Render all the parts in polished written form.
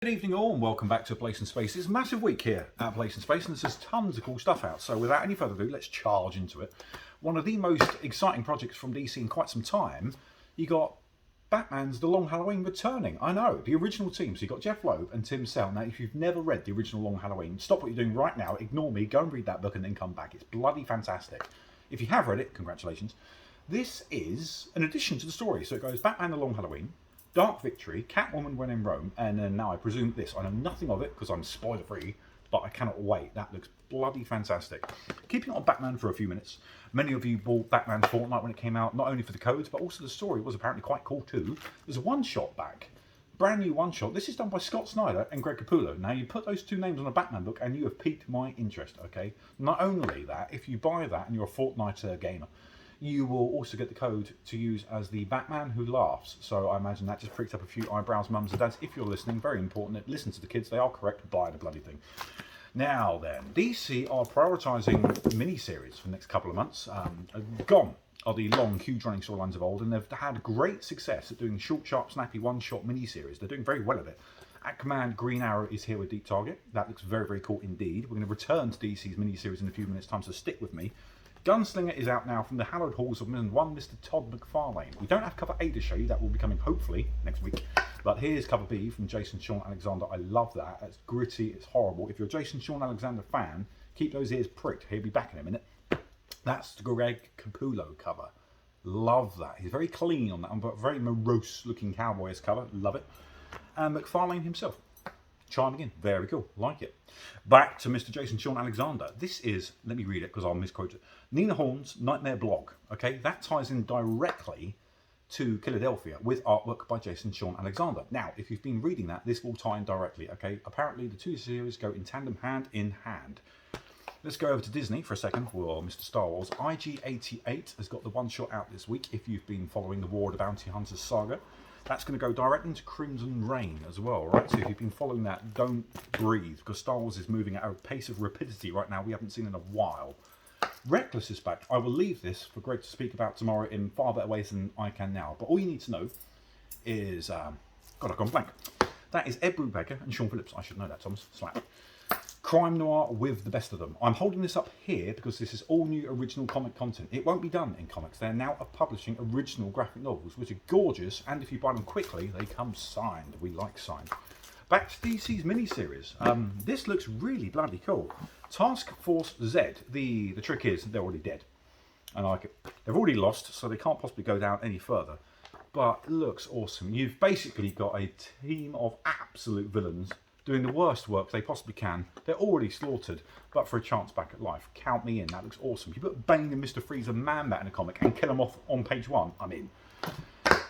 Good evening all and welcome back to Place and Space. It's a massive week here at Place and Space and there's just tons of cool stuff out. So without any further ado, let's charge into it. One of the most exciting projects from DC in quite some time, you got Batman's The Long Halloween returning. I know, the original team. So you got Jeph Loeb and Tim Sale. Now if you've never read the original Long Halloween, stop what you're doing right now, ignore me, go and read that book and then come back. It's bloody fantastic. If you have read it, congratulations. This is an addition to the story. So it goes Batman The Long Halloween, Dark Victory, Catwoman When in Rome, and then now I presume this. I know nothing of it because I'm spoiler free, but I cannot wait. That looks bloody fantastic. Keeping on Batman for a few minutes, many of you bought Batman's Fortnight when it came out, not only for the codes, but also the story was apparently quite cool too. There's a one-shot back, brand new one-shot. This is done by Scott Snyder and Greg Capullo. Now you put those two names on a Batman book and you have piqued my interest, okay? Not only that, if you buy that and you're a Fortnite gamer, you will also get the code to use as the Batman Who Laughs. So I imagine that just pricked up a few eyebrows, mums and dads. If you're listening, very important, listen to the kids, they are correct, buy the bloody thing. Now then, DC are prioritising miniseries for the next couple of months. Gone are the long, huge running storylines of old, and they've had great success at doing short, sharp, snappy, one-shot miniseries. They're doing very well at it. At Command, Green Arrow is here with Deep Target. That looks very, very cool indeed. We're going to return to DC's miniseries in a few minutes' time, so stick with me. Gunslinger is out now from the hallowed halls of one Mr. Todd Mcfarlane. We don't have cover A to show you, that will be coming hopefully next week. But here's cover B from Jason Sean Alexander. I love that. It's gritty, it's horrible. If you're a Jason Sean Alexander fan, keep those ears pricked. He'll be back in a minute. That's the Greg Capullo cover. Love that. He's very clean on that one, but very morose looking cowboys cover. Love it. And McFarlane himself. Chiming in, very cool, like it. Back to Mr. Jason Sean Alexander. This is, let me read it because I'll misquote it. Nina Horn's Nightmare blog. Okay, that ties in directly to Philadelphia with artwork by Jason Sean Alexander. Now, if you've been reading that, this will tie in directly. Okay, apparently the two series go in tandem, hand in hand. Let's go over to Disney for a second, or Mr. Star Wars. IG-88 has got the one shot out this week. If you've been following the War of the Bounty Hunters saga. That's going to go directly into Crimson Reign as well, right? So if you've been following that, don't breathe, because Star Wars is moving at a pace of rapidity right now we haven't seen in a while. Reckless is back. I will leave this for Greg to speak about tomorrow in far better ways than I can now. But all you need to know is... God, I've gone blank. That is Ed Brubaker and Sean Phillips. I should know that, Thomas. Slap. Crime noir with the best of them. I'm holding this up here because this is all new original comic content. It won't be done in comics. They're now publishing original graphic novels, which are gorgeous, and if you buy them quickly, they come signed. We like signed. Back to DC's miniseries. This looks really bloody cool. Task Force Zed. The trick is they're already dead. I like it. They've already lost, so they can't possibly go down any further. But it looks awesome. You've basically got a team of absolute villains doing the worst work they possibly can. They're already slaughtered, but for a chance back at life. Count me in, that looks awesome. You put Bane and Mr. Freeze and Man-Bat in a comic and kill them off on page one, I'm in.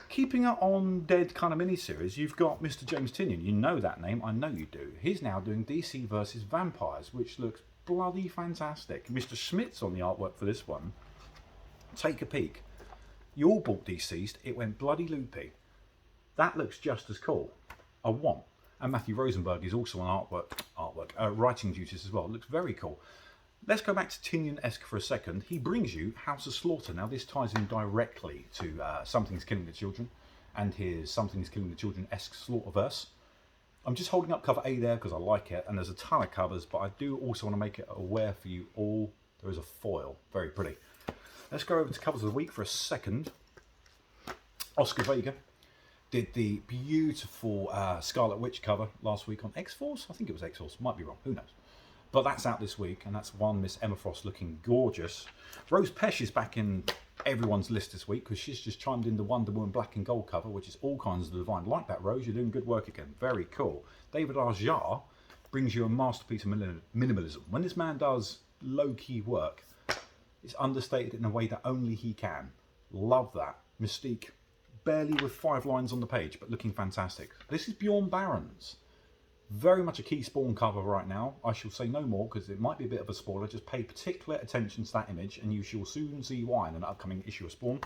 Keeping it on dead kind of miniseries, you've got Mr. James Tynion. You know that name, I know you do. He's now doing DC versus Vampires, which looks bloody fantastic. Mr. Schmidt's on the artwork for this one. Take a peek. You all bought Deceased, it went bloody loopy. That looks just as cool. I want. And Matthew Rosenberg is also on writing duties as well. It looks very cool. Let's go back to Tynion-esque for a second. He brings you House of Slaughter. Now this ties in directly to Something's Killing the Children and his Something's Killing the Children-esque Slaughterverse. I'm just holding up cover A there because I like it, and there's a ton of covers, but I do also want to make it aware for you all. There is a foil. Very pretty. Let's go over to covers of the week for a second. Oscar Vega did the beautiful Scarlet Witch cover last week on X-Force. I think it was X-Force, might be wrong, who knows. But that's out this week, and that's one Miss Emma Frost looking gorgeous. Rose Pesh is back in everyone's list this week because she's just chimed in the Wonder Woman black and gold cover, which is all kinds of divine. Like that, Rose, you're doing good work again. Very cool. David Arjar brings you a masterpiece of minimalism. When this man does low-key work, it's understated in a way that only he can. Love that. Mystique. Barely with 5 lines on the page, but looking fantastic. This is Bjorn Barons. Very much a key Spawn cover right now. I shall say no more because it might be a bit of a spoiler. Just pay particular attention to that image and you shall soon see why in an upcoming issue of Spawn.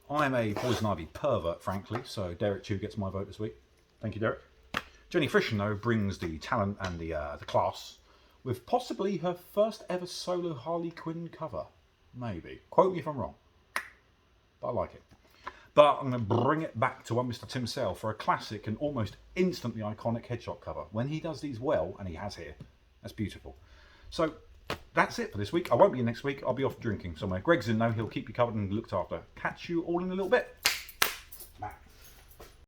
I'm a Poison Ivy pervert, frankly, so Derek Chew gets my vote this week. Thank you, Derek. Jenny Frischen, though, brings the talent and the class with possibly her first ever solo Harley Quinn cover. Maybe. Quote me if I'm wrong. But I like it. But I'm going to bring it back to one Mr. Tim Sale for a classic and almost instantly iconic headshot cover. When he does these well, and he has here, that's beautiful. So that's it for this week. I won't be in next week. I'll be off drinking somewhere. Greg's in now. He'll keep you covered and looked after. Catch you all in a little bit. Bye.